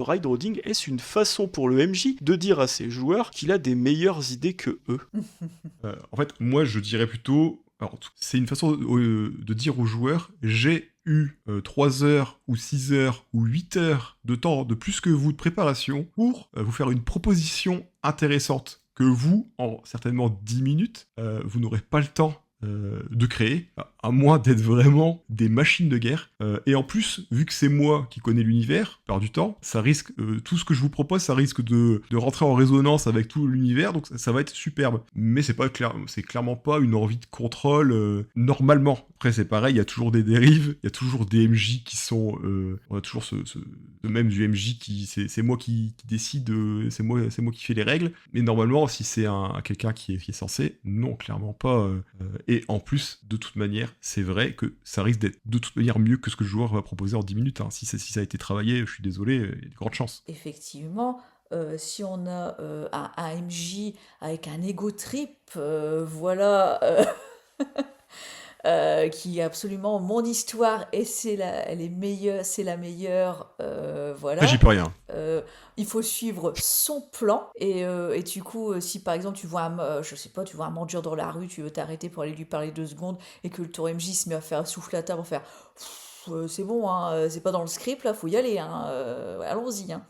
Railroading, est-ce une façon pour le MJ de dire à ses joueurs qu'il a des meilleures idées que eux? En fait, moi, je dirais plutôt... Alors, c'est une façon de dire aux joueurs, j'ai eu 3 heures ou 6 heures ou 8 heures de temps de plus que vous de préparation pour vous faire une proposition intéressante que vous, en certainement 10 minutes, vous n'aurez pas le temps de créer, à moins d'être vraiment des machines de guerre. Et en plus, vu que c'est moi qui connais l'univers, par du temps, ça risque, tout ce que je vous propose, ça risque de rentrer en résonance avec tout l'univers, donc ça va être superbe. Mais c'est clairement pas une envie de contrôle normalement. Après, c'est pareil, il y a toujours des dérives, il y a toujours des MJ qui sont... on a toujours même du MJ qui... C'est moi qui décide, c'est moi qui fais les règles. Mais normalement, si c'est quelqu'un qui est censé, non, clairement pas. Et en plus, de toute manière, c'est vrai que ça risque d'être de toute manière mieux que ce que le joueur va proposer en 10 minutes. Hein. Si ça a été travaillé, je suis désolé, il y a de grandes chances. Effectivement, si on a un MJ avec un ego trip, voilà, qui est absolument mon histoire et elle est meilleure, c'est la meilleure, Ça, j'y voilà. peux rien. Euh, il faut suivre son plan et du coup, si par exemple tu vois je sais pas, tu vois un mendiant dans la rue, tu veux t'arrêter pour aller lui parler 2 secondes et que le tour MJ se met à faire souffler à table, pour faire c'est bon, hein, c'est pas dans le script là, faut y aller, hein, allons-y, hein.